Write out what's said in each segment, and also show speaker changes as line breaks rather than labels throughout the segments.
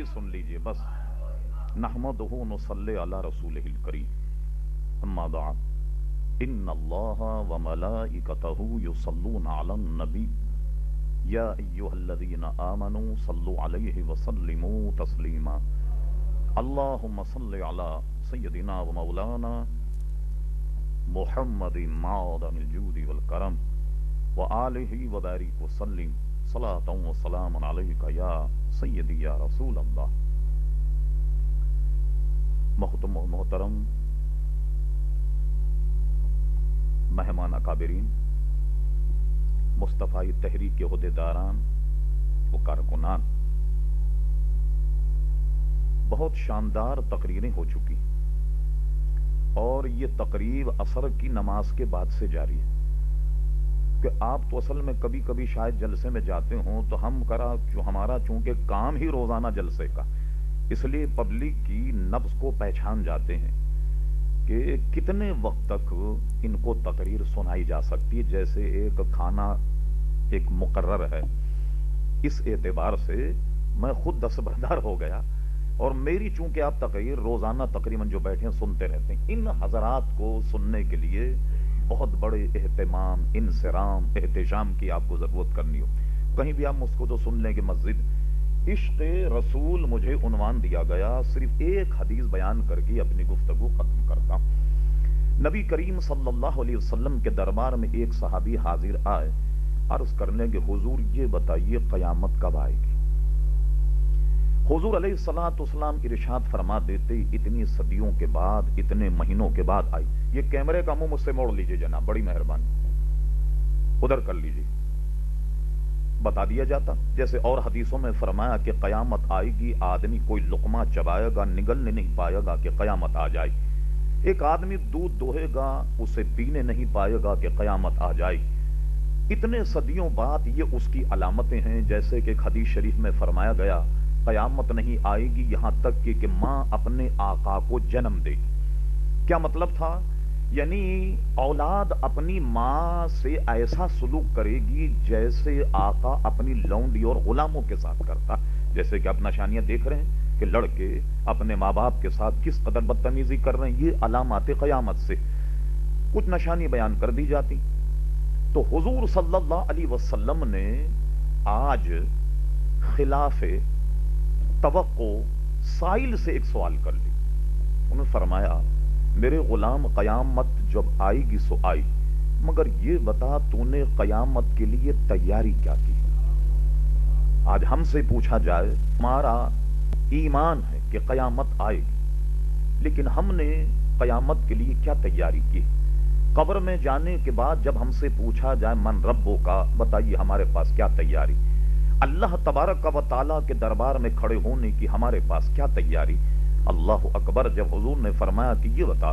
भी सुन लीजिए बस। नहमदुहु नुसल्ली अला रसूलिहिल करीम अम्मा बाद इन्नल्लाहा व मलाइकतहु युसल्लूना अलन नबी या अय्युहल्लज़ीना आमनू सल्लु अलैहि व सल्लिमू तस्लीमा। अल्लाहुम्मा सल्लि अला सय्यदिना व मौलाना मुहम्मदिन मादनिल जूदि वल करम व आलिहि व बारिक व सल्लिम सलातन व सलामन अलैका या सय्यदी या रसूल अल्लाह। मोहतरम मेहमान अकाबरीन, मुस्तफ़ाई तहरीक के अहदेदारान व कारकुनान, बहुत शानदार तकरीरें हो चुकी और ये तकरीब असर की नमाज के बाद से जारी है कि आप तो असल में कभी कभी शायद जलसे में जाते हों तो हमारा चूंकि काम ही रोजाना जलसे का, इसलिए पब्लिक की नब्ज को पहचान जाते हैं कि कितने वक्त तक इनको तकरीर सुनाई जा सकती है। जैसे एक खाना एक मुकर्रर है, इस एतबार से मैं खुद दस्तबरदार हो गया और मेरी चूंकि आप तकरीर रोजाना तकरीबन जो बैठे हैं सुनते रहते हैं, इन हजरात को सुनने के लिए बहुत बड़े एहतमाम, इंसराम, एहतशाम की आपको जरूरत करनी हो। कहीं भी आप मुझको तो सुन लें कि मस्जिद इश्क़ रसूल मुझे उन्वान दिया गया, सिर्फ एक हदीस बयान करके अपनी गुफ्तगू खत्म करता हूं। नबी करीम सल्लल्लाहु अलैहि वसल्लम के दरबार में एक सहाबी हाजिर आए, अर्ज करने के हुजूर ये बताइए क़यामत कब आएगी। हुजूर अलैहिस्सलाम इरशाद फरमा देते, इतनी सदियों के बाद, इतने महीनों के बाद आई। ये कैमरे का मुंह मुझसे मोड़ लीजिए जनाब, बड़ी मेहरबानी, उधर कर लीजिए। बता दिया जाता, जैसे और हदीसों में फरमाया कि कयामत आएगी, आदमी कोई लुकमा चबाएगा, निगलने नहीं पाएगा कि कयामत आ जाए। एक आदमी दूध दोहेगा, उसे पीने नहीं पाएगा कि कयामत आ जाए। इतने सदियों बाद ये उसकी अलामतें हैं। जैसे कि एक हदीस शरीफ में फरमाया गया, कयामत नहीं आएगी यहां तक कि मां अपने आका को जन्म देगी। क्या मतलब था? यानी औलाद अपनी मां से ऐसा सलूक करेगी जैसे आका अपनी लौंडी और गुलामों के साथ करता। जैसे कि आप निशानियां देख रहे हैं कि लड़के अपने माँ बाप के साथ किस कदर बदतमीजी कर रहे हैं, ये अलामात क़यामत से कुछ निशानी बयान कर दी जाती। तो हुजूर सल्लल्लाहु अलैहि वसल्लम ने आज खिलाफे तवक्को साइल से एक सवाल कर ली। उन्होंने फरमाया, मेरे गुलाम कयामत जब आएगी सो आई, मगर ये बता तूने कयामत के लिए तैयारी क्या की। आज हमसे पूछा जाए, हमारा ईमान है कि कयामत आएगी, लेकिन हमने कयामत के लिए क्या तैयारी की। कब्र में जाने के बाद जब हमसे पूछा जाए मन रब्बो का, बताइए हमारे पास क्या तैयारी। अल्लाह तबारक व तआला के दरबार में खड़े होने की हमारे पास क्या तैयारी। अल्लाह अकबर। जब हुजूर ने फरमाया कि ये बता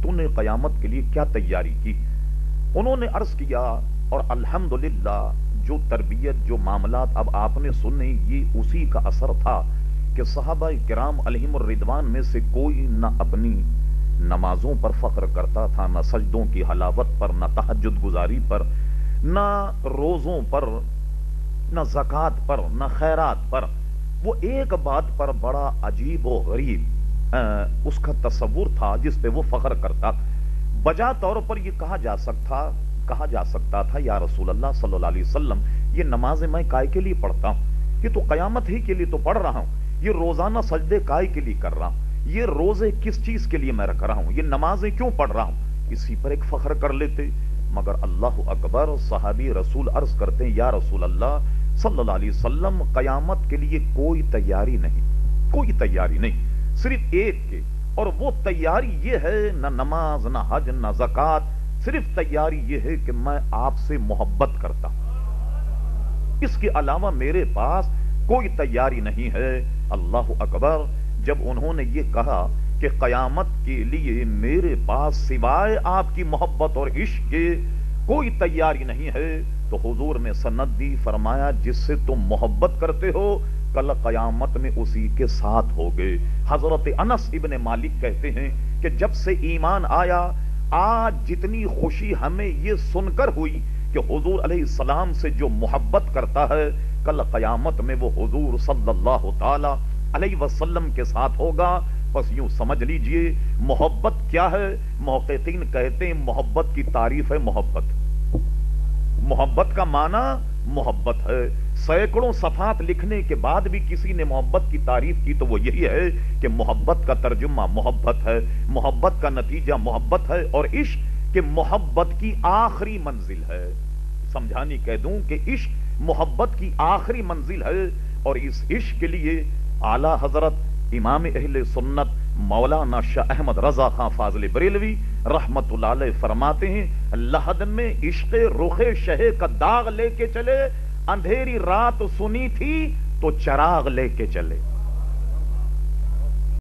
तूने कयामत के लिए क्या तैयारी की, उन्होंने अर्ज किया, और अल्हम्दुलिल्लाह जो तरबियत, जो मामलात अब आपने सुने, ये उसी का असर था कि सहाबा किराम अलैहिमुर रिदवान में से कोई न अपनी नमाजों पर फख्र करता था, न सजदों की हलावत पर, न तहज्जुद गुजारी पर, न रोजों पर, न ज़कात पर, न खैरात पर। वो एक बात पर बड़ा अजीब और गरीब उसका तस्वुर था जिस पे वो फख्र करता। बजा तौर पर ये कहा जा सकता था, या रसूल अल्लाह सल्लल्लाहु अलैहि वसल्लम, ये नमाजें मैं काय के लिए पढ़ता हूँ, ये तो कयामत ही के लिए तो पढ़ रहा हूँ। ये रोजाना सजदे काय के लिए कर रहा हूँ, ये रोजे किस चीज के लिए मैं रख रहा हूँ, ये नमाजें क्यों पढ़ रहा हूँ। इसी पर एक फख्र कर लेते। मगर अल्लाह अकबर, सहाबी रसूल अर्ज करते हैं, या रसूल अल्लाह सल्लल्लाहु अलैहि वसल्लम, कयामत के लिए कोई तैयारी नहीं, कोई तैयारी नहीं, सिर्फ एक के, और वो तैयारी ये है, न नमाज, न हज, न ज़कात, सिर्फ तैयारी ये है कि मैं आपसे मोहब्बत करता हूं। इसके अलावा मेरे पास कोई तैयारी नहीं है। अल्लाह अकबर। जब उन्होंने ये कहा कि कयामत के लिए मेरे पास सिवाय आपकी मोहब्बत और इश्क के कोई तैयारी नहीं है, तो हुजूर ने सनद दी, फरमाया जिससे तुम मोहब्बत करते हो कल कयामत में उसी के साथ हो गए। हजरत अनस इब्ने मालिक कहते हैं कि जब से ईमान आया, आज जितनी खुशी हमें ये सुनकर हुई कि हुजूर अलैहिस्सलाम से जो मोहब्बत करता है, कल कयामत में वो हुजूर सल्लल्लाहु ताला علیہ وسلم کے ساتھ ہوگا. بس یوں سمجھ لیجئے محبت کیا ہے. محققین کہتے ہیں محبت کی تعریف ہے محبت. محبت کا معنی محبت ہے. سینکڑوں صفحات لکھنے کے بعد بھی کسی نے محبت کی تعریف کی تو وہ یہی ہے کہ محبت کا ترجمہ محبت ہے, محبت کا نتیجہ محبت ہے, اور عشق کہ محبت کی آخری منزل ہے. سمجھانی کہہ دوں کہ عشق محبت کی آخری منزل ہے, اور اس عشق کے لیے اعلی حضرت امام اہل سنت مولانا شاہ احمد رضا خان فاضل بریلوی رحمت اللہ علیہ فرماتے ہیں لحد میں عشق رخ شہ کا داغ لے کے چلے, اندھیری رات سنی تھی تو چراغ لے کے چلے.